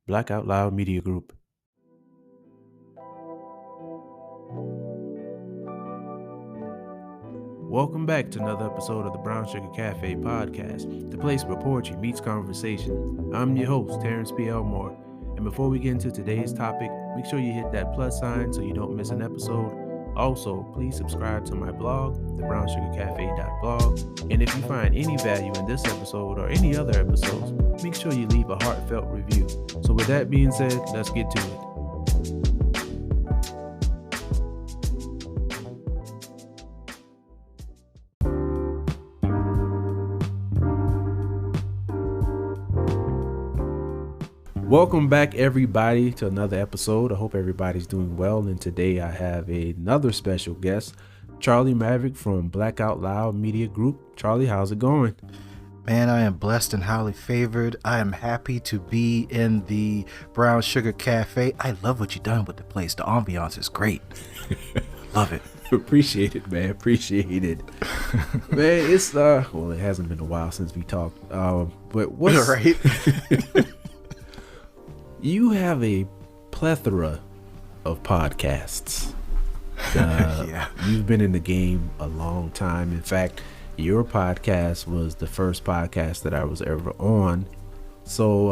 Black Out Loud Media Group. Welcome back to another episode of the Brown Sugar Cafe podcast, the place where poetry meets conversation. I'm your host, Terrence P. Elmore, and before we get into today's topic, make sure you hit that plus sign so you don't miss an episode. Also, please subscribe to my blog, thebrownssugarcafe.blog, and if you find any value in this episode or any other episodes, make sure you leave a heartfelt review. So with that being said, let's get to it. Welcome back, everybody, to another episode. I hope everybody's doing well, and today I have another special guest, Charlie Maveric from Black Out Loud Media Group. Charlie, how's it going? Man, I am blessed and highly favored. I am happy to be in the Brown Sugar Cafe. I love what you've done with the place. The ambiance is great. Love it. Appreciate it, man. Appreciate it. Man, it's well, it hasn't been a while since we talked. But what's right? You have a plethora of podcasts. Yeah. You've been in the game a long time. In fact, your podcast was the first podcast that I was ever on. So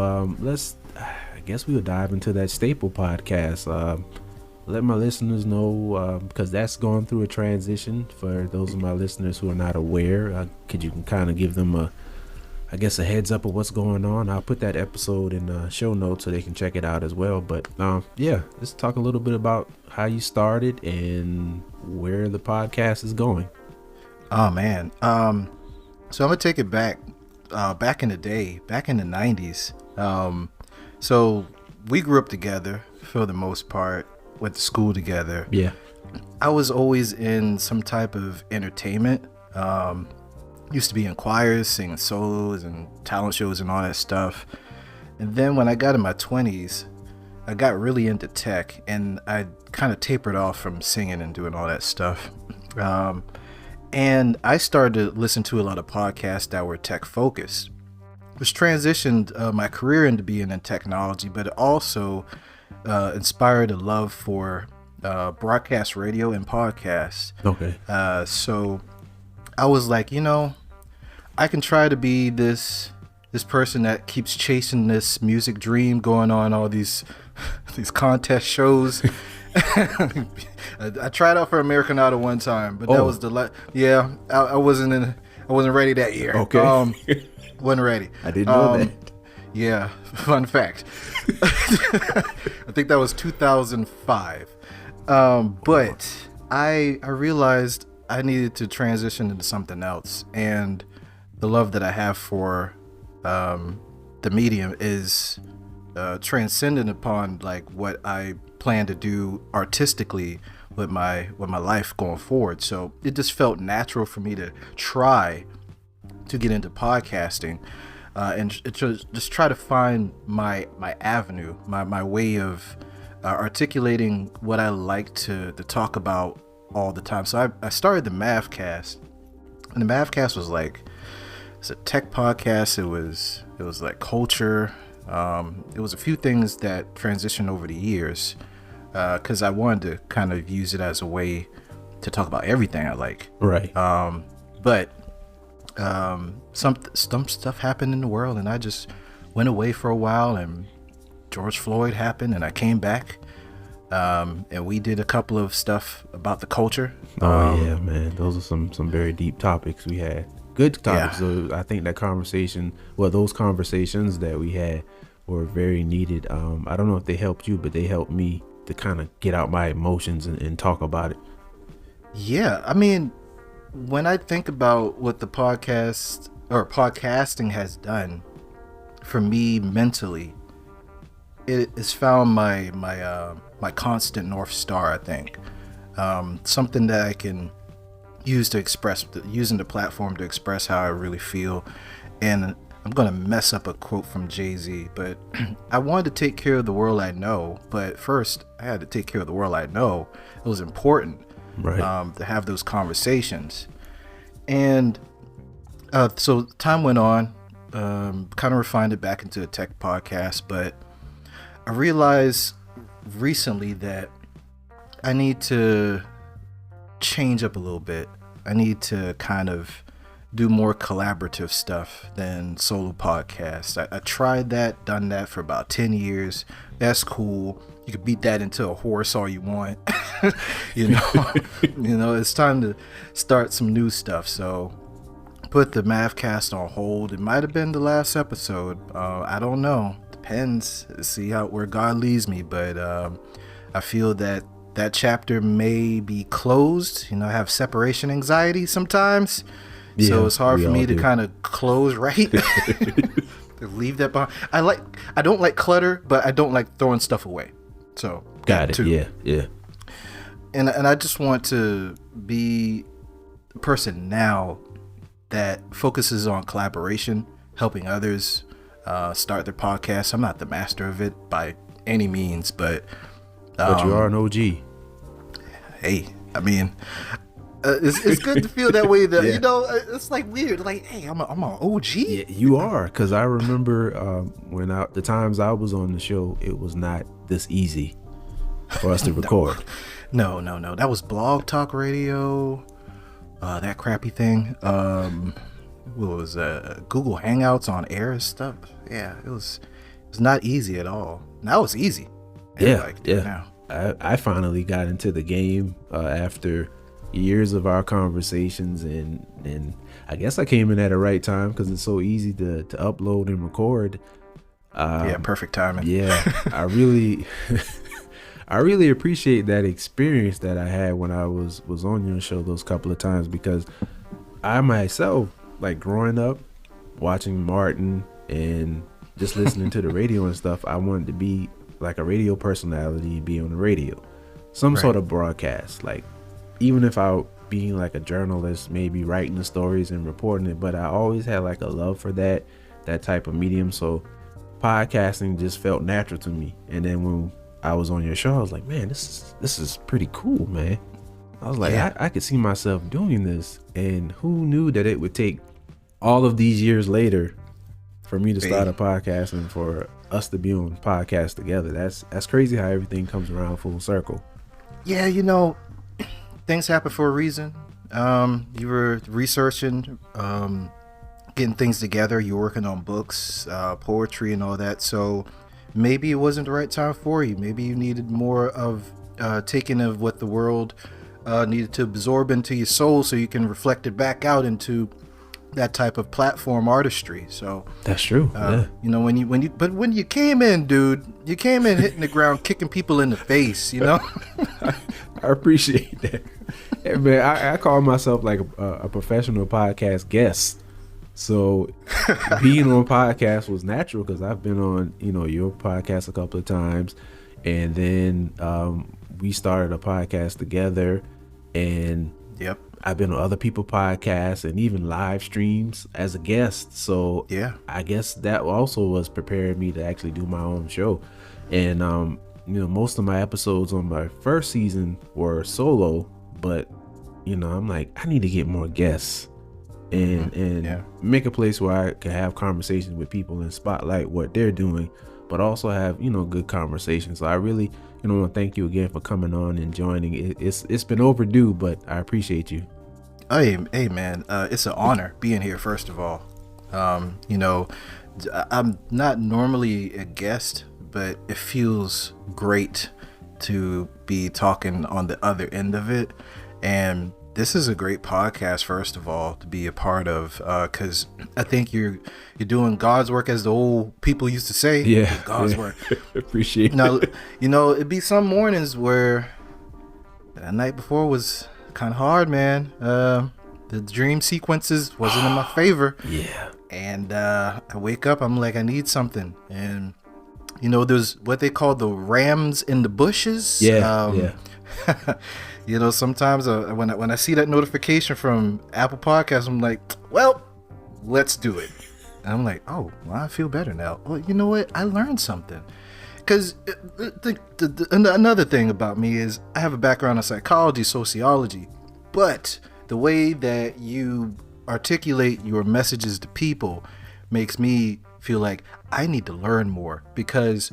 I guess we'll dive into that staple podcast. Let my listeners know, because that's going through a transition. For those of my listeners who are not aware, you can kind of give them a heads up of what's going on. I'll put that episode in the show notes so they can check it out as well. But yeah, let's talk a little bit about how you started and where the podcast is going. Oh man. So I'm gonna take it back in the day, back in the 90s. So we grew up together for the most part, went to school together. Yeah. I was always in some type of entertainment. Used to be in choirs, singing solos and talent shows and all that stuff. And then when I got in my 20s, I got really into tech, and I kind of tapered off from singing and doing all that stuff. And I started to listen to a lot of podcasts that were tech focused, which transitioned my career into being in technology, but it also inspired a love for broadcast radio and podcasts. Okay. So I was like, I can try to be this person that keeps chasing this music dream, going on all these contest shows. I tried out for American Idol one time, but that was I wasn't ready that year. Okay. Wasn't ready. I didn't know that. Yeah, fun fact. I think that was 2005. But I realized I needed to transition into something else, and the love that I have for the medium is transcendent upon like what I plan to do artistically with my life going forward. So it just felt natural for me to try to get into podcasting and just try to find my avenue, my way of articulating what I like to talk about all the time. So I started the MavCast, and the MavCast was like, it's a tech podcast. It was like culture. It was a few things that transitioned over the years, because I wanted to kind of use it as a way to talk about everything I like. Right. But some stuff happened in the world, and I just went away for a while, and George Floyd happened, and I came back. And we did a couple of stuff about the culture. Yeah, man, those are some very deep topics we had. Good topics. Yeah. So I think those conversations that we had were very needed. I don't know if they helped you, but they helped me to kind of get out my emotions and talk about it. Yeah, I mean, when I think about what the podcast or podcasting has done for me mentally, it has found my constant North Star, I think. Something that I can use to express, using the platform to express how I really feel. And I'm going to mess up a quote from Jay-Z, but I wanted to take care of the world I know. But first, I had to take care of the world I know. It was important, right, to have those conversations. And so time went on, kind of refined it back into a tech podcast, but I realized recently that I need to change up a little bit. I need to kind of do more collaborative stuff than solo podcasts. I tried that, done that for about 10 years. That's cool. You can beat that into a horse all you want. you know, it's time to start some new stuff. So put the MavCast on hold. It might have been the last episode. I don't know. Depends. See where God leads me. But I feel that chapter may be closed. You know, I have separation anxiety sometimes. Yeah, so it's hard for me to kind of close right. To leave that behind. I don't like clutter, but I don't like throwing stuff away. So got it. Too. Yeah. And I just want to be a person now that focuses on collaboration, helping others start their podcast. I'm not the master of it by any means, but you are an OG. Hey, I mean, it's good to feel that way. That you know, it's like weird. Like, hey, I'm an OG. Yeah, you are, because I remember when the times I was on the show, it was not this easy for us to record. No. That was Blog Talk Radio. That crappy thing. What was Google Hangouts on air and stuff. Yeah, it was not easy at all. Now it's easy. Yeah. Now. I finally got into the game after years of our conversations, and I guess I came in at the right time because it's so easy to upload and record. Perfect timing. Yeah, I really appreciate that experience that I had when I was on your show those couple of times, because I myself, like growing up watching Martin and just listening to the radio and stuff, I wanted to be like a radio personality, be on the radio, some sort of broadcast, like even if I being like a journalist, maybe writing the stories and reporting it, but I always had like a love for that type of medium. So podcasting just felt natural to me. And then when I was on your show, I was like, man, this is pretty cool, man. I was like, I could see myself doing this. And who knew that it would take all of these years later for me to start a podcast and for us to be on podcast together. That's crazy how everything comes around full circle. Yeah, you know, things happen for a reason. You were researching, getting things together. You're working on books, poetry and all that. So maybe it wasn't the right time for you. Maybe you needed more of taking of what the world needed to absorb into your soul so you can reflect it back out into that type of platform artistry. So that's true. You know, when you came in, dude, you came in hitting the ground, kicking people in the face, you know. I appreciate that. Hey, man, I call myself like a professional podcast guest. So being on podcast was natural because I've been on, you know, your podcast a couple of times, and then we started a podcast together, and I've been on other people's podcasts and even live streams as a guest. So I guess that also was preparing me to actually do my own show. And you know, most of my episodes on my first season were solo, but you know, I'm like, I need to get more guests and make a place where I can have conversations with people and spotlight what they're doing, but also have, you know, good conversations. So I really, you know, want to thank you again for coming on and joining. It's been overdue, but I appreciate you. Hey man, it's an honor being here, first of all. You know, I'm not normally a guest, but it feels great to be talking on the other end of it. And this is a great podcast, first of all, to be a part of, because I think you're doing God's work, as the old people used to say. Yeah, God's work. Appreciate now, it. You know, it'd be some mornings where that night before was kind of hard, man. The dream sequences wasn't in my favor. Yeah. And I wake up, I'm like, I need something. And you know, there's what they call the rams in the bushes. Yeah. You know, sometimes when I see that notification from Apple Podcasts, I'm like, well, let's do it. And I'm like, oh, well, I feel better now. Well, you know what? I learned something. Because another thing about me is I have a background in psychology, sociology, but the way that you articulate your messages to people makes me feel like I need to learn more, because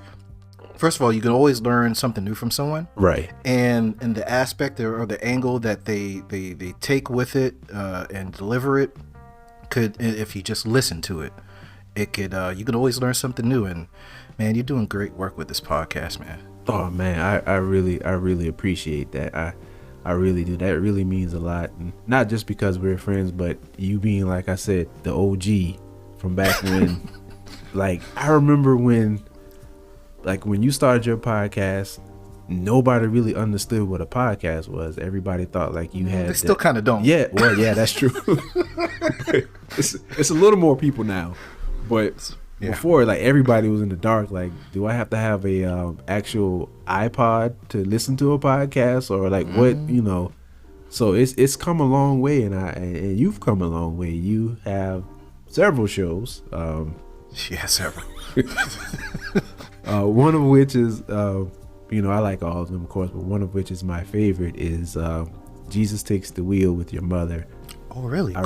first of all, you can always learn something new from someone, Right. and the aspect or the angle that they take with it and deliver it could, if you just listen to it, it could you can always learn something new. And man, you're doing great work with this podcast, man. Oh man, I really appreciate that. I really do. That really means a lot, and not just because we're friends, but you being, like I said, the OG from back when. Like, I remember when you started your podcast, nobody really understood what a podcast was. Everybody thought like you had. They still kind of don't. Yeah, well, yeah, that's true. it's a little more people now, but before, like, everybody was in the dark. Like, do I have to have a actual iPod to listen to a podcast, or like what, you know? So it's come a long way, and you've come a long way. You have several shows. Yeah, several. One of which is, you know, I like all of them, of course, but one of which is my favorite is Jesus Takes the Wheel with your mother. Oh, really? I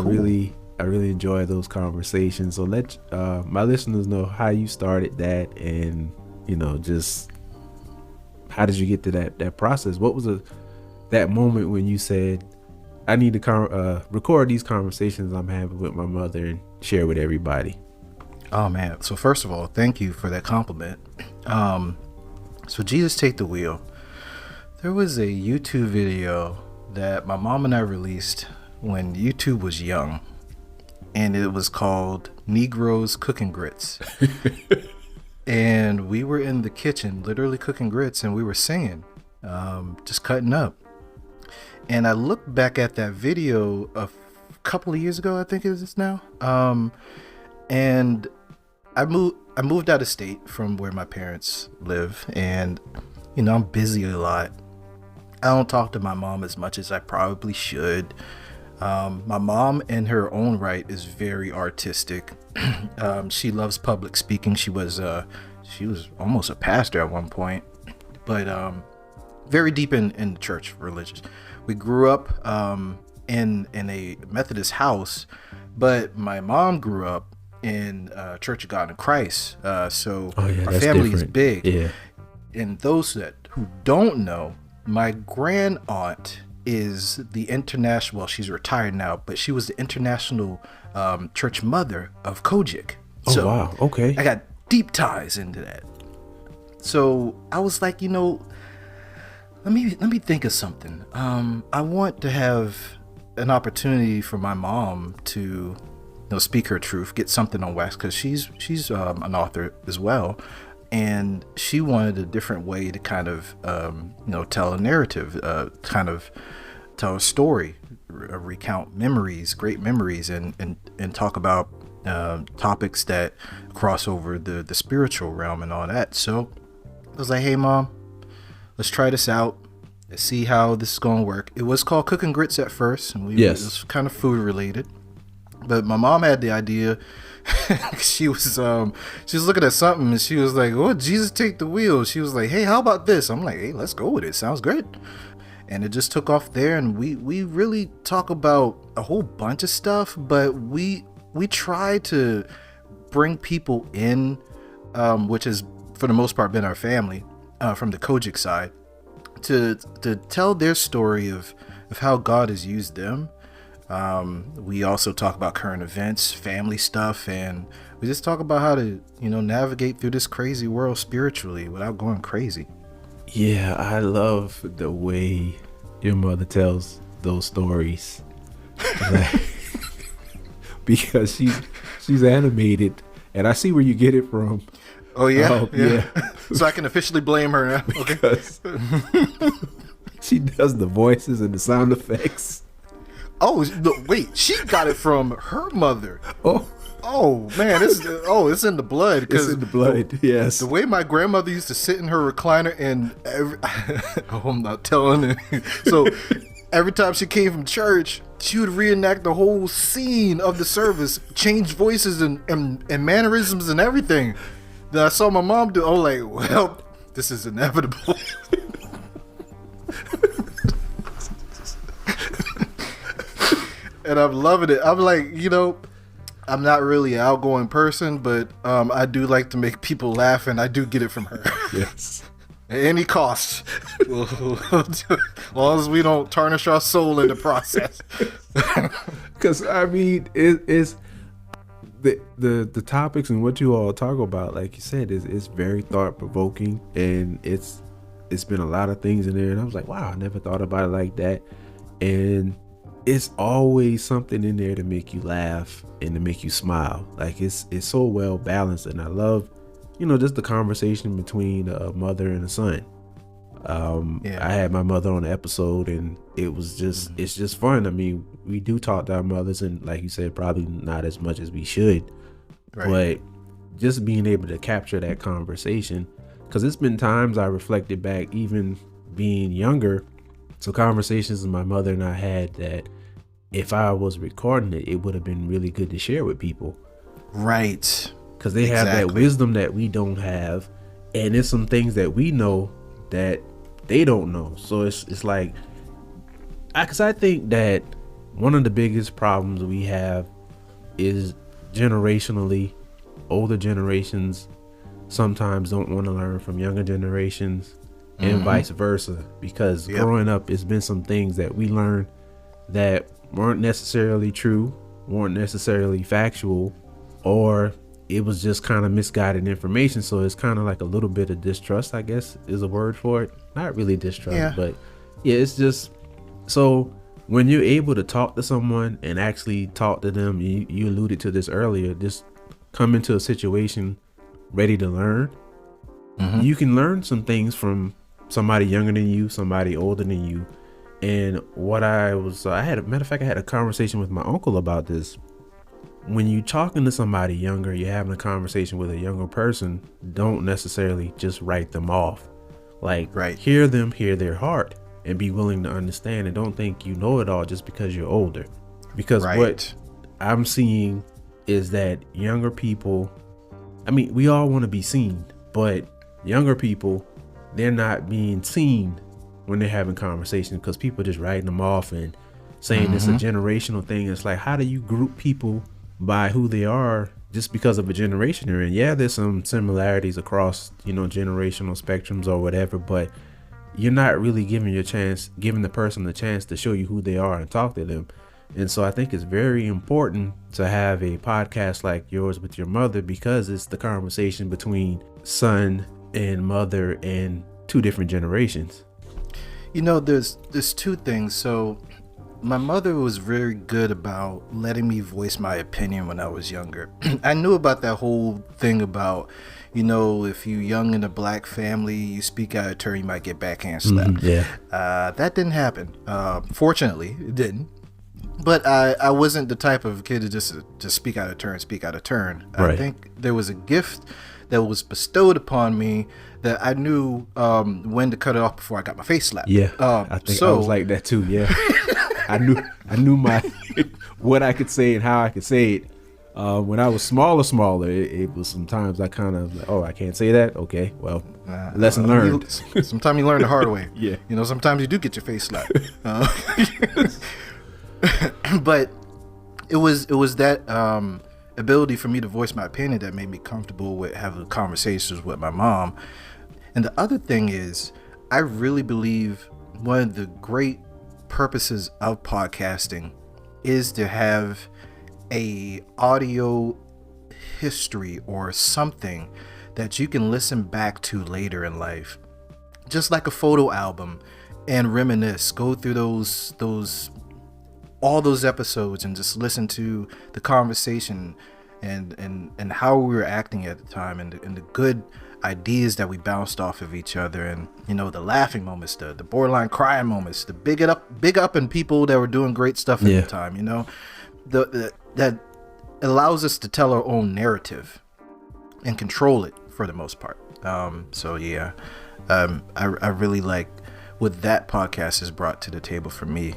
really enjoy those conversations. So let my listeners know how you started that, and, you know, just how did you get to that process? What was that moment when you said, I need to record these conversations I'm having with my mother and share with everybody? Oh man. So first of all, thank you for that compliment. So Jesus Take the Wheel. There was a YouTube video that my mom and I released when YouTube was young, and it was called Negroes Cooking Grits. And we were in the kitchen literally cooking grits, and we were singing, just cutting up. And I looked back at that video a couple of years ago, I think it is now, and I moved out of state from where my parents live, and, you know, I'm busy a lot. I don't talk to my mom as much as I probably should. My mom, in her own right, is very artistic. She loves public speaking. She was almost a pastor at one point, but very deep in the church, religious. We grew up in a Methodist house, but my mom grew up in Church of God in Christ. So our family is big. Yeah. And those who don't know, my grand aunt is the international, well, she's retired now, but she was the international church mother of Kojic. Oh, so wow. Okay. I got deep ties into that. So I was like, you know, let me think of something. I want to have an opportunity for my mom to, you know, speak her truth, get something on wax, because she's an author as well, and she wanted a different way to kind of you know, tell a narrative, kind of tell a story, recount memories, great memories, and talk about topics that cross over the spiritual realm and all that. So I was like, hey Mom, let's try this out. Let's see how this is going to work. It was called Cooking Grits at first, and it was kind of food related. But my mom had the idea. she was looking at something, and she was like, "Oh, Jesus Take the Wheel." She was like, "Hey, how about this?" I'm like, "Hey, let's go with it. Sounds great." And it just took off there, and we really talk about a whole bunch of stuff, but we try to bring people in, which has for the most part been our family, from the Kojic side, to tell their story of how God has used them. We also talk about current events, family stuff, and we just talk about how to, you know, navigate through this crazy world spiritually without going crazy. Yeah, I love the way your mother tells those stories. Because she's animated, and I see where you get it from. Oh yeah, yeah. So I can officially blame her now. Because she does the voices and the sound effects. Oh no, wait, she got it from her mother. Oh man, it's in the blood. It's in the blood. Yes. The way my grandmother used to sit in her recliner, and I'm not telling her. So every time she came from church, she would reenact the whole scene of the service, change voices and mannerisms and everything. Then I saw my mom do. I was like, well, this is inevitable. And I'm loving it. I'm like, you know, I'm not really an outgoing person, but I do like to make people laugh, and I do get it from her. Yes. At any cost. We'll do it. As long as we don't tarnish our soul in the process. Because, I mean, it's the topics and what you all talk about, like you said, is very thought-provoking, and it's been a lot of things in there, and I was like, wow, I never thought about it like that. And it's always something in there to make you laugh and to make you smile. Like, it's so well balanced, and I love, just the conversation between a mother and a son. I had my mother on the episode, and it was just it's just fun. I mean, we do talk to our mothers, and like you said, probably not as much as we should, but just being able to capture that conversation, because it's been times I reflected back, even being younger, so conversations my mother and I had that if I was recording it, it would have been really good to share with people, right? Because they have that wisdom that we don't have, and it's some things that we know that they don't know. So it's like, because I think that one of the biggest problems we have is generationally, older generations sometimes don't want to learn from younger generations, and vice versa, because growing up, it's been some things that we learned that weren't necessarily true, weren't necessarily factual, or it was just kind of misguided information. So it's kind of like a little bit of distrust, I guess is a word for it. Not really distrust, but yeah, it's just, so when you're able to talk to someone and actually talk to them, you alluded to this earlier, just come into a situation ready to learn. You can learn some things from somebody younger than you, somebody older than you. And what I had a conversation with my uncle about this. When you're talking to somebody younger, you're having a conversation with a younger person, don't necessarily just write them off. Like, hear them, hear their heart, and be willing to understand, and don't think you know it all just because you're older. Because what I'm seeing is that younger people, I mean, we all want to be seen, but younger people, they're not being seen when they're having conversations, because people are just writing them off and saying it's a generational thing. It's like, how do you group people by who they are just because of a generation they're in? Yeah, there's some similarities across, generational spectrums or whatever, but you're not really giving the person the chance to show you who they are and talk to them. And so I think it's very important to have a podcast like yours with your mother, because it's the conversation between son and mother and two different generations. There's two things. So my mother was very good about letting me voice my opinion when I was younger. I knew about that whole thing about, if you're young in a black family, you speak out of turn, you might get backhand slapped. That didn't happen. Fortunately, it didn't. But I wasn't the type of kid to just speak out of turn. I think there was a gift that was bestowed upon me that I knew when to cut it off before I got my face slapped. I think I was like that too. I knew my what I could say and how I could say it. When I was smaller, it was sometimes I kind of like, I can't say that. Okay, well, lesson learned. Sometimes you learn the hard way. Sometimes you do get your face slapped. But it was that ability for me to voice my opinion that made me comfortable with having conversations with my mom. And the other thing is, I really believe one of the great purposes of podcasting is to have a audio history or something that you can listen back to later in life, just like a photo album, and reminisce, go through all those episodes and just listen to the conversation and how we were acting at the time, and the good ideas that we bounced off of each other, and the laughing moments, the borderline crying moments, the big up in people that were doing great stuff at the time. That allows us to tell our own narrative and control it for the most part. I really like what that podcast has brought to the table for me.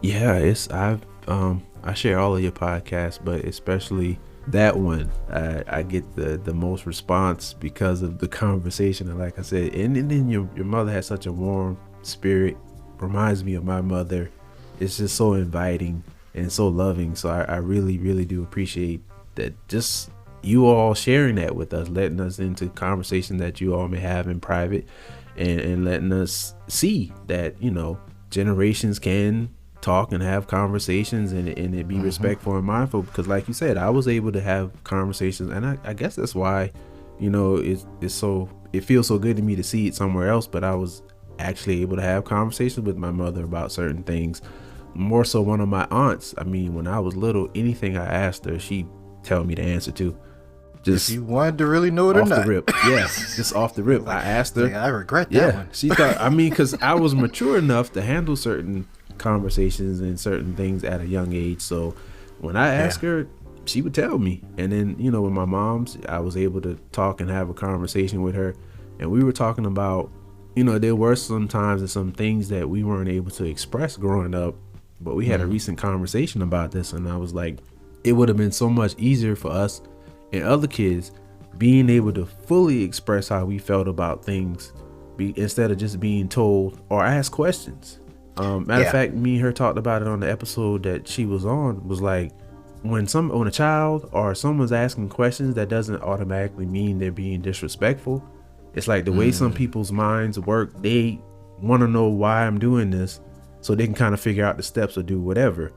I share all of your podcasts, but especially that one, I get the most response because of the conversation. And like I said, and then your mother has such a warm spirit, reminds me of my mother. It's just so inviting and so loving. So I really, really do appreciate that just you all sharing that with us, letting us into conversation that you all may have in private, and letting us see that, you know, generations can talk and have conversations, and it be respectful and mindful. Because like you said, I was able to have conversations, and I guess that's why, you know, it feels so good to me to see it somewhere else. But I was actually able to have conversations with my mother about certain things. More so one of my aunts, I mean, when I was little, anything I asked her, she'd tell me the answer to. Just if you wanted to really know it or off not. the rip. Yes, just off the rip. I asked her. I regret that one. She thought, I mean, because I was mature enough to handle certain conversations and certain things at a young age. So when I asked her, she would tell me. And then, you know, with my mom's, I was able to talk and have a conversation with her. And we were talking about, you know, there were some times and some things that we weren't able to express growing up. But we had a recent conversation about this, and I was like, it would have been so much easier for us and other kids being able to fully express how we felt about things, instead of just being told or ask questions. Matter of fact, me and her talked about it on the episode that she was on. Was like, when a child or someone's asking questions, that doesn't automatically mean they're being disrespectful. It's like the way some people's minds work. They want to know why I'm doing this, so they can kind of figure out the steps or do whatever.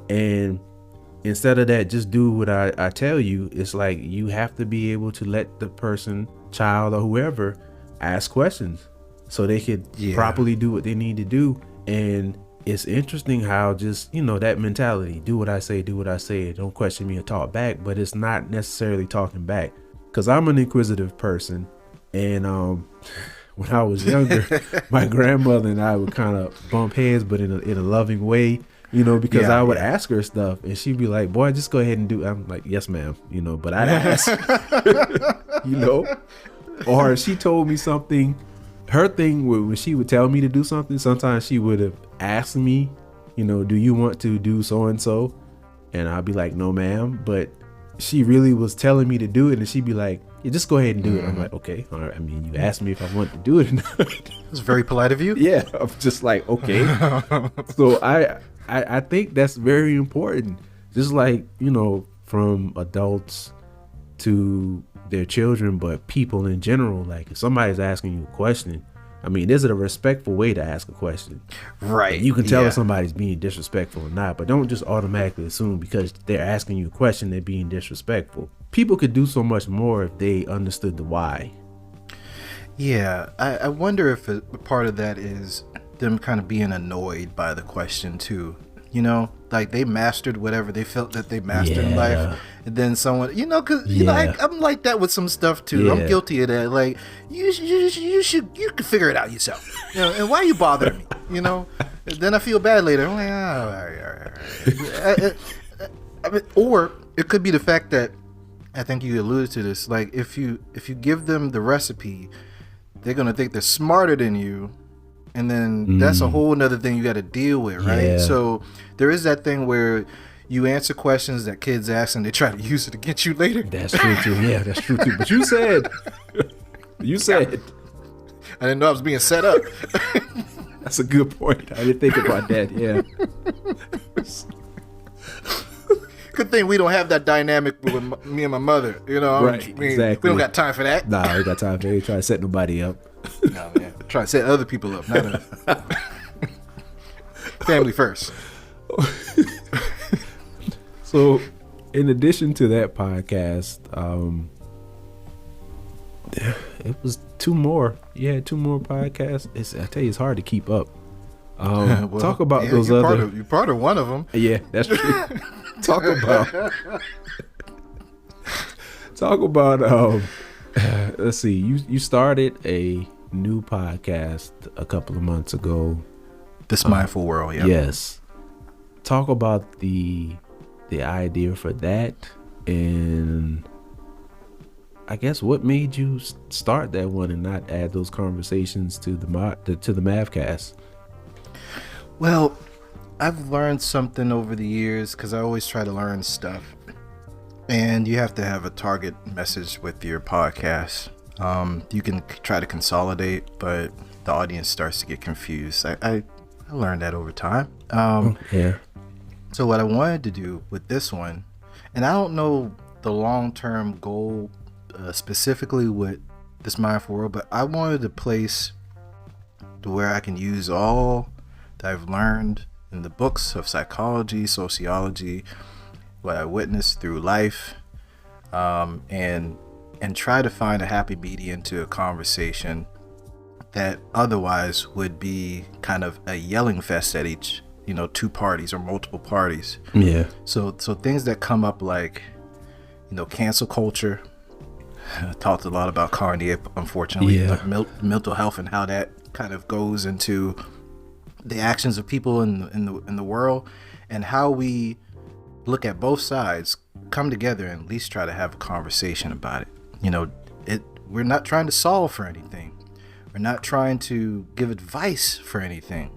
And instead of that, just do what I tell you. It's like you have to be able to let the person, child or whoever, ask questions so they could properly do what they need to do. And it's interesting how just, you know, that mentality, do what I say, don't question me or talk back. But it's not necessarily talking back, because I'm an inquisitive person. And when I was younger, my grandmother and I would kind of bump heads, but in a loving way, you know, because I would ask her stuff and she'd be like, boy, just go ahead and do it. I'm like, yes, ma'am, you know, but I'd ask, you know, or if she told me something, her thing when she would tell me to do something, sometimes she would have asked me, you know, do you want to do so-and-so? And I'd be like, no, ma'am. But she really was telling me to do it, and she'd be like, yeah, just go ahead and do it. I'm like, okay, all right. I mean, you asked me if I want to do it or not. It's very polite of you. Yeah, I'm just like, okay. So I think that's very important. Just like, you know, from adults to their children, but people in general. Like, if somebody's asking you a question, I mean, is it a respectful way to ask a question? Right. And you can tell if somebody's being disrespectful or not, but don't just automatically assume because they're asking you a question, they're being disrespectful. People could do so much more if they understood the why. Yeah, I wonder if a part of that is them kind of being annoyed by the question too. You know, like they mastered whatever they felt that they mastered in life, and then someone, you know, because you know, I'm like that with some stuff too. I'm guilty of that. Like you can figure it out yourself. You know, and why are you bothering me? You know, and then I feel bad later. I'm like, all right. I mean, or it could be the fact that I think you alluded to this. Like if you give them the recipe, they're gonna think they're smarter than you. And then that's a whole nother thing you got to deal with, right? Yeah. So there is that thing where you answer questions that kids ask and they try to use it against you later. That's true too. Yeah, that's true too. But you said. I didn't know I was being set up. That's a good point. I didn't think about that. Yeah. Good thing we don't have that dynamic with me and my mother. You know, right? Exactly. We don't got time for that. Nah, we got time for it. Try to set nobody up. No, man. Try to set other people up, not us. Family first. So, in addition to that podcast, it was two more. Yeah, two more podcasts. I tell you, it's hard to keep up. Well, talk about those other. You're part of one of them. Yeah, that's true. Talk about. Let's see. You started a new podcast a couple of months ago. This Mindful World. Yeah. Yes. Talk about the idea for that, and I guess what made you start that one and not add those conversations to the MavCast. Well, I've learned something over the years because I always try to learn stuff, and you have to have a target message with your podcast. You can try to consolidate, but the audience starts to get confused. I learned that over time. So what I wanted to do with this one, and I don't know the long-term goal specifically with this mindful world, but I wanted a place to where I can use all that I've learned in the books of psychology, sociology, what I witnessed through life, and try to find a happy medium to a conversation that otherwise would be kind of a yelling fest at each, two parties or multiple parties. Yeah. So things that come up like, cancel culture. I talked a lot about Kanye, unfortunately, Yeah. but mental health and how that kind of goes into the actions of people in the world, and how we look at both sides, come together and at least try to have a conversation about it. We're not trying to solve for anything. We're not trying to give advice for anything.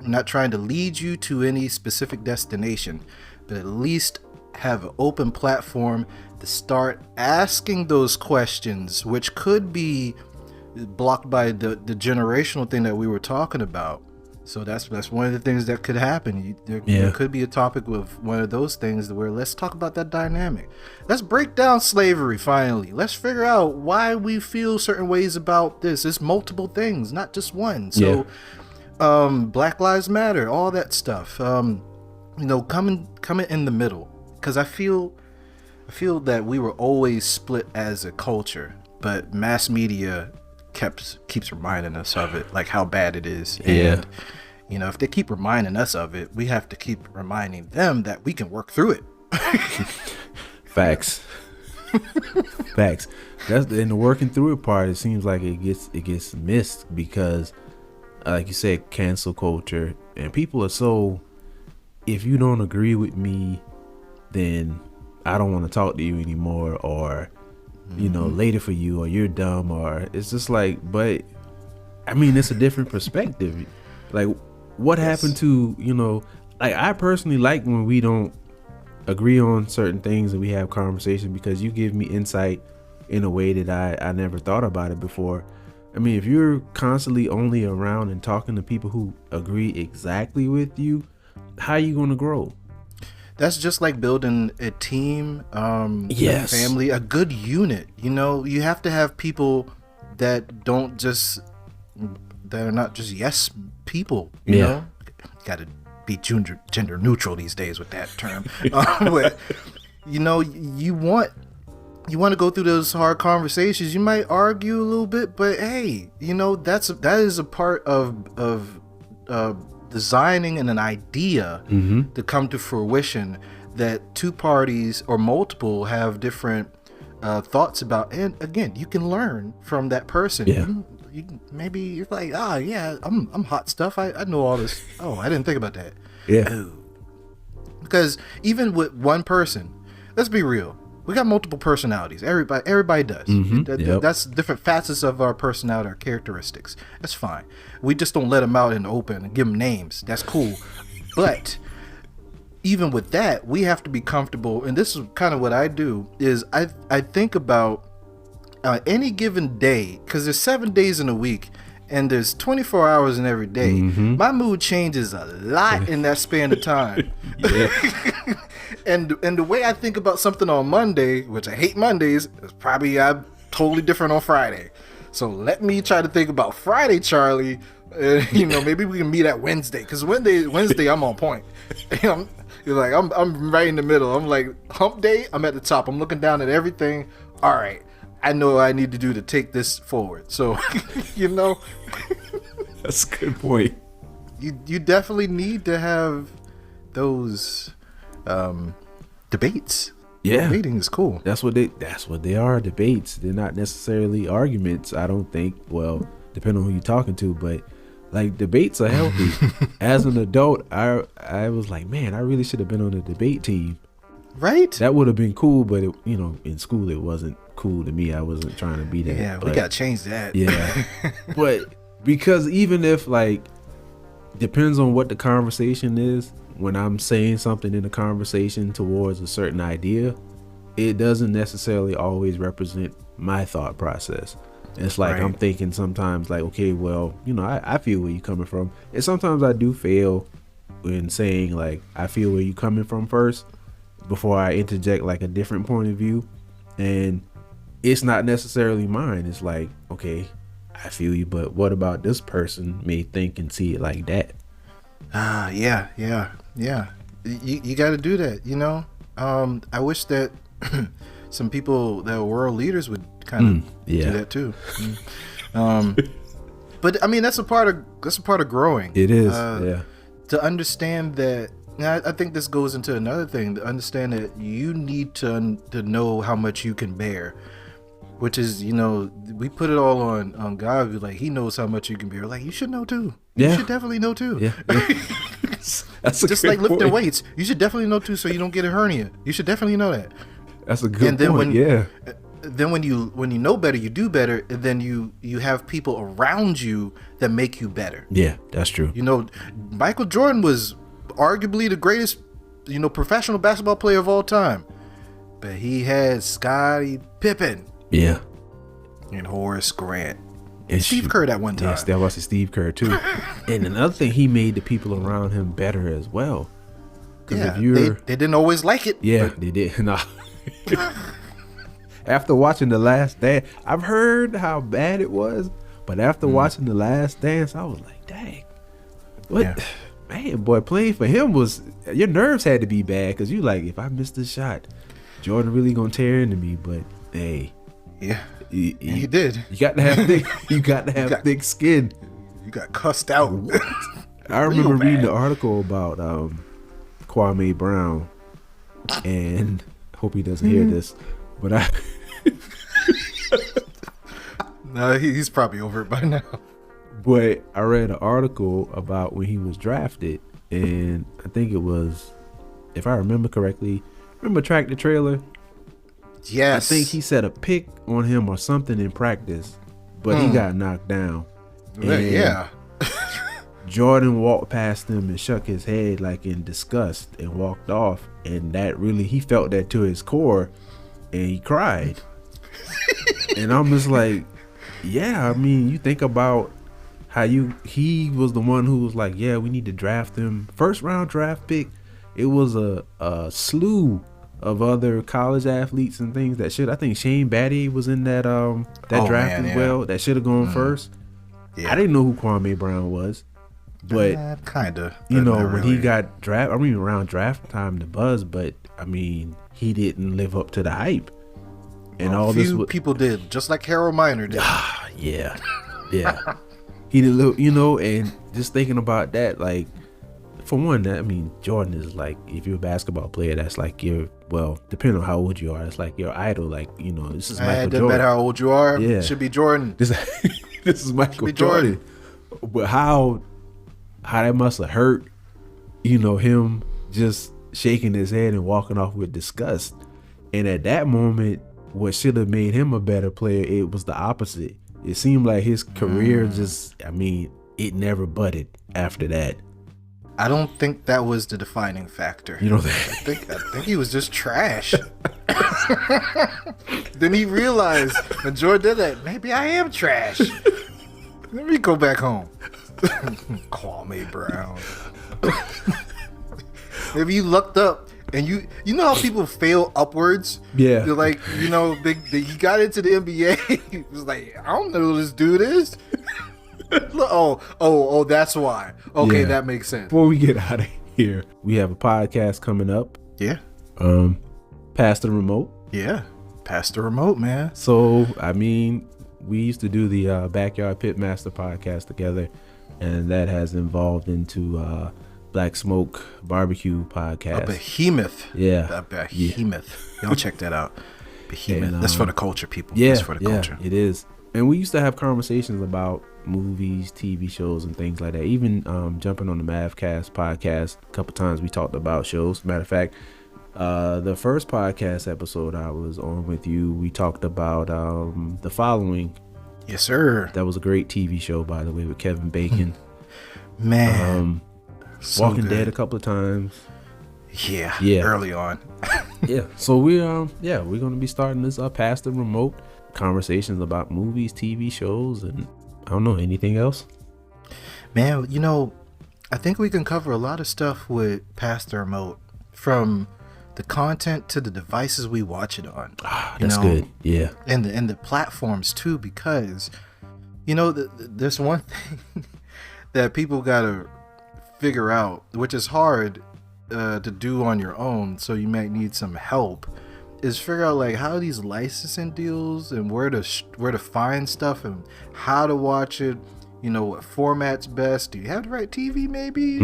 We're not trying to lead you to any specific destination, but at least have an open platform to start asking those questions, which could be blocked by the generational thing that we were talking about. So that's one of the things that could happen. There could be a topic with one of those things where let's talk about that dynamic. Let's break down slavery finally. Let's figure out why we feel certain ways about this. It's multiple things, not just one. So Black Lives Matter, all that stuff. Coming in the middle, because I feel that we were always split as a culture, but mass media keeps reminding us of it, like how bad it is. And if they keep reminding us of it, we have to keep reminding them that we can work through it. Facts. Facts. That's in the working through it part. It seems like it gets missed because, like you said, cancel culture, and people are so, if you don't agree with me, then I don't want to talk to you anymore, or later for you, or you're dumb, or it's just like, but I mean, it's a different perspective. Like, what happened to, like, I personally like when we don't agree on certain things and we have conversation, because you give me insight in a way that I never thought about it before. I mean, if you're constantly only around and talking to people who agree exactly with you, how are you going to grow? That's just like building a team, Yes. a family, a good unit. You have to have people that are not just yes people. You know, got to be gender neutral these days with that term. But you want to go through those hard conversations. You might argue a little bit, but hey, that is a part of designing an idea to come to fruition that two parties or multiple have different thoughts about. And again, you can learn from that person. Maybe you're like, I'm hot stuff. I know all this. Oh, I didn't think about that. Because even with one person, let's be real, we got multiple personalities. Everybody does. That's different facets of our personality, our characteristics. That's fine. We just don't let them out in the open and give them names. That's cool. But even with that, we have to be comfortable. And this is kind of what I do, is I think about any given day, because there's 7 days in a week and there's 24 hours in every day. My mood changes a lot in that span of time. And the way I think about something on Monday, which I hate Mondays, is probably totally different on Friday. So let me try to think about Friday, Charlie. Maybe we can meet at Wednesday, because Wednesday I'm on point. You're like, I'm right in the middle. I'm like, hump day, I'm at the top. I'm looking down at everything. All right, I know what I need to do to take this forward. So, That's a good point. You definitely need to have those debates. Debating is cool. That's what they are, debates. They're not necessarily arguments, I don't think. Well, depending on who you're talking to, but like, debates are healthy. As an adult, I was like, man, I really should have been on the debate team. Right? That would have been cool, but in school it wasn't cool to me. I wasn't trying to be that. Yeah, we gotta change that. Yeah. But because even if, like, depends on what the conversation is, when I'm saying something in a conversation towards a certain idea, it doesn't necessarily always represent my thought process. It's like, I'm thinking sometimes like, okay, well, I feel where you're coming from. And sometimes I do fail in saying, like, I feel where you're coming from first. before I interject like a different point of view, and it's not necessarily mine. It's like, okay, I feel you, but what about this person may think and see it like that? Yeah. You got to do that, you know. I wish that some people that were world leaders would kind of do that too. But I mean, that's a part of growing. It is, to understand that. I think this goes into another thing. To understand that you need to know how much you can bear, which is, you know, we put it all on God. Like, He knows how much you can bear. Like, you should know too. You should definitely know too. Yeah. That's just like lifting weights. You should definitely know too, so you don't get a hernia. You should definitely know that. That's a good point. Then when you know better, you do better, and then you have people around you that make you better. Yeah, that's true. You know, Michael Jordan was arguably the greatest, you know, professional basketball player of all time, but he had Scottie Pippen, and Horace Grant, and Steve Kerr at one time. Yeah, I was Steve Kerr too. And another thing, he made the people around him better as well. Yeah, they didn't always like it. Yeah, they did. No. After watching The Last Dance, I've heard how bad it was, but after watching The Last Dance, I was like, dang, what? Yeah. Man, boy, playing for him was, your nerves had to be bad, because you like, if I miss this shot, Jordan really gonna tear into me. But hey, he did. You got to have thick. You got to have thick skin. You got cussed out. I remember reading the article about Kwame Brown, and hope he doesn't hear this, but no, he's probably over it by now. But I read an article about when he was drafted, and I think it was, if I remember correctly, Tractor Trailer? Yes. I think he set a pick on him or something in practice, but he got knocked down. Yeah. Jordan walked past him and shook his head like in disgust and walked off, and that really, he felt that to his core, and he cried. And I'm just like, yeah, I mean, you think about how he was the one who was like, yeah, we need to draft him. First round draft pick. It was a slew of other college athletes and things that I think Shane Battier was in that draft as well. That should have gone first. Yeah. I didn't know who Kwame Brown was, but kinda, you know, when really. He got drafted, I mean, around draft time, the buzz, but I mean, he didn't live up to the hype. And all this people did, just like Harold Miner did. Yeah. He did look, you know, and just thinking about that, like, for one, I mean, Jordan is like, if you're a basketball player, that's like depending on how old you are, it's like your idol. Like, you know, this is Michael Jordan. It doesn't matter how old you are. Yeah. It should be Jordan. This is Michael Jordan. But how that must have hurt, you know, him just shaking his head and walking off with disgust. And at that moment, what should have made him a better player, it was the opposite. It seemed like his career it never budded after that. I don't think that was the defining factor. You don't think? I think he was just trash. Then he realized when Jordan did that, maybe I am trash. Let me go back home. Kwame Brown. Maybe you looked up and you know how people fail upwards? Yeah. They're like, you know, he got into the NBA. He was like, I don't know who this dude is. Oh, that's why. Okay, that makes sense. Before we get out of here, we have a podcast coming up. Yeah. Pass the Remote. Yeah. Pass the Remote, man. So, I mean, we used to do the Backyard Pitmaster podcast together, and that has evolved into Black Smoke Barbecue podcast. A behemoth. Yeah. A behemoth. Y'all check that out. Behemoth. That's for the culture, people. Yeah. That's for the culture. It is. And we used to have conversations about movies, TV shows, and things like that. Even jumping on the MavCast podcast, a couple times we talked about shows. Matter of fact, the first podcast episode I was on with you, we talked about The Following. Yes, sir. That was a great TV show, by the way, with Kevin Bacon. Man. So Walking Dead a couple of times. Yeah. Early on. Yeah. So we're gonna be starting this Pass the Remote, conversations about movies, TV shows, and I don't know, anything else? Man, you know, I think we can cover a lot of stuff with Pass the Remote, from the content to the devices we watch it on. That's good. Yeah. And the platforms too, because there's one thing that people gotta figure out, which is hard to do on your own, so you might need some help, is figure out like how these licensing deals and where to find stuff and how to watch it. What format's best? Do you have the right TV? Maybe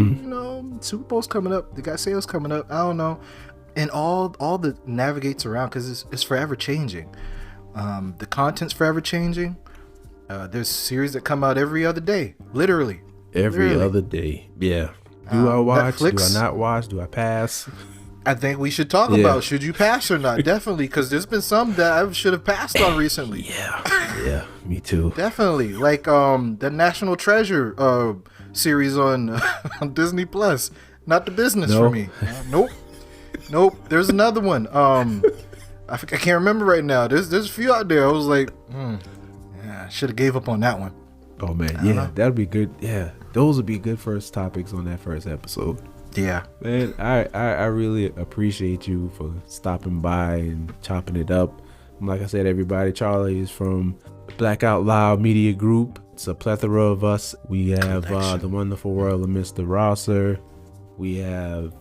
Super Bowl's coming up. They got sales coming up. I don't know. And all the navigates around, because it's forever changing. The content's forever changing. There's series that come out every other day, literally. Every other day. Yeah. Do I watch? Netflix, do I not watch? Do I pass? I think we should talk about should you pass or not. Definitely, because there's been some that I should have passed on recently. Yeah, me too. Definitely, like the National Treasure series on Disney Plus. Not the business for me. Nope. There's another one. I can't remember right now. There's a few out there. I was like, I should have gave up on that one. Oh man, that'd be good. Yeah, those would be good first topics on that first episode. Yeah, man, I really appreciate you for stopping by and chopping it up. Like I said, everybody, Charlie is from Black Out Loud Media Group. It's a plethora of us. We have the wonderful world of Mr. Rosser. We have,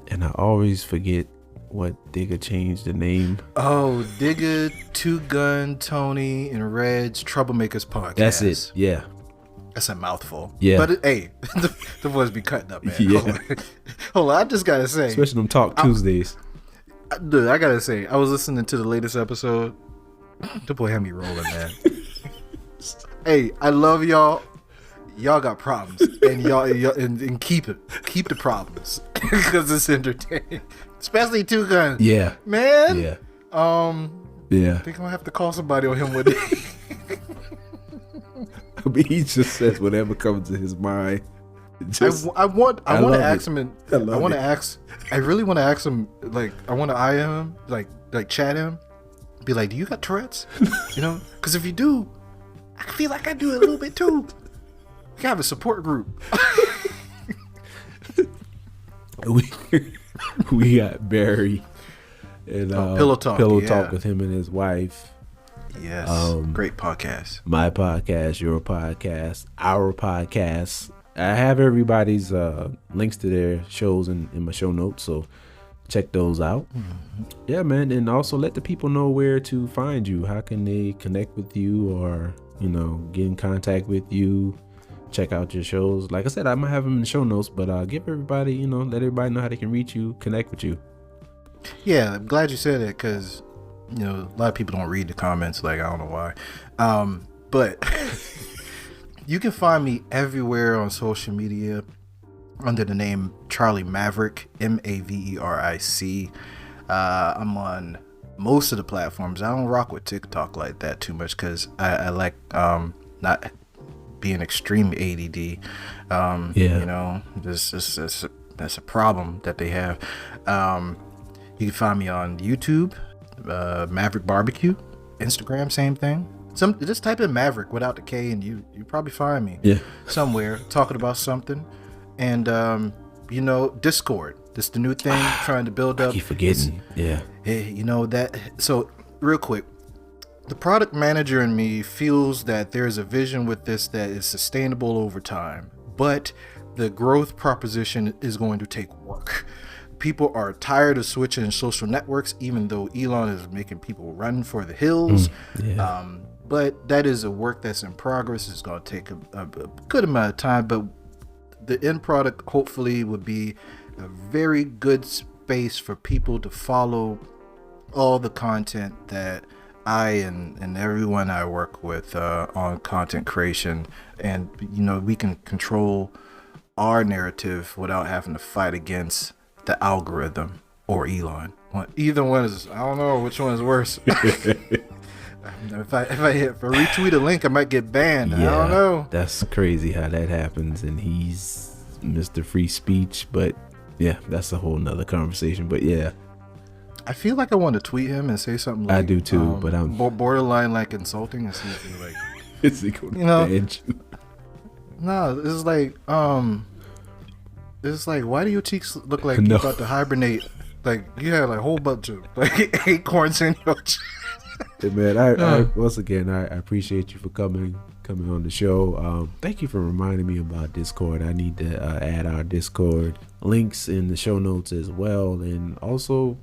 and I always forget what Digger changed the name. Oh, Digger, Two Gun, Tony, and Red's Troublemakers Podcast. That's it. Yeah. That's a mouthful. Yeah. But hey, the voice be cutting up, man. Yeah. Hold on, I just gotta say, especially them Talk Tuesdays. Dude, I gotta say, I was listening to the latest episode. The boy had me rolling, man. Hey, I love y'all. Y'all got problems, and y'all and keep the problems because it's entertaining, especially Two Gun. Yeah, man. Yeah. Yeah. I think I'm gonna have to call somebody on him one day. I mean, he just says whatever comes to his mind. I want to ask him. I really want to ask him. Like, I want to eye him. Like chat him. Be like, do you got Tourette's? Because if you do, I feel like I do it a little bit too. We can have a support group. we got Barry and Pillow Talk with him and his wife. Yes, great podcast. My podcast, your podcast, our podcast. I have everybody's links to their shows in my show notes, so check those out. Mm-hmm. Yeah, man, and also let the people know where to find you. How can they connect with you, or get in contact with you? Check out your shows. Like I said, I might have them in the show notes, but give everybody, let everybody know how they can reach you, connect with you. Yeah, I'm glad you said that, because a lot of people don't read the comments. Like, I don't know why. But you can find me everywhere on social media under the name Charlie Maverick, Maveric. I'm on most of the platforms. I don't rock with TikTok like that too much, because I like not being extreme ADD. That's a problem that they have. You can find me on YouTube, Maverick Barbecue, Instagram, same thing. Just type in Maverick without the K, and you probably find me somewhere talking about something. And Discord, this the new thing, trying to build up. I keep forgetting. That. So real quick, the product manager in me feels that there's a vision with this that is sustainable over time, but the growth proposition is going to take work. People are tired of switching social networks, even though Elon is making people run for the hills. But that is a work that's in progress. It's going to take a good amount of time, but the end product hopefully would be a very good space for people to follow all the content that I and everyone I work with on content creation, and we can control our narrative without having to fight against the algorithm or Elon. Either one is, I don't know which one is worse. If I retweet a link, I might get banned. I don't know. That's crazy how that happens, and he's Mr. Free Speech, but yeah, that's a whole nother conversation. But yeah, I feel like I want to tweet him and say something like, I do too, but I'm borderline like insulting, and see if he like it's ban you. No, it's like why do your cheeks look like you're about to hibernate? Like you had like a whole bunch of like acorns in your chest. Hey, man, I once again I appreciate you for coming on the show. Thank you for reminding me about Discord. I need to add our Discord links in the show notes as well, and also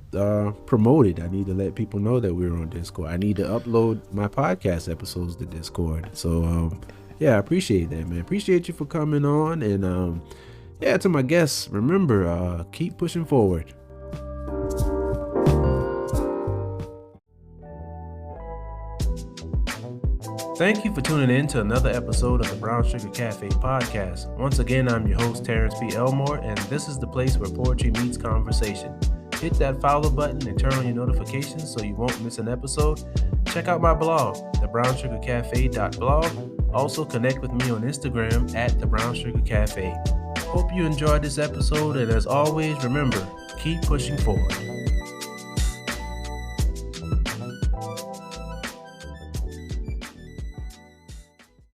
promote it. I need to let people know that we're on Discord. I need to upload my podcast episodes to Discord. So yeah, I appreciate that, man. Appreciate you for coming on, and yeah, to my guests, remember, keep pushing forward. Thank you for tuning in to another episode of the Brown Sugar Cafe podcast. Once again, I'm your host, Terrence P. Elmore, and this is the place where poetry meets conversation. Hit that follow button and turn on your notifications so you won't miss an episode. Check out my blog, thebrownsugarcafe.blog. Also connect with me on Instagram at thebrownsugarcafe. Hope you enjoyed this episode, and as always, remember, keep pushing forward.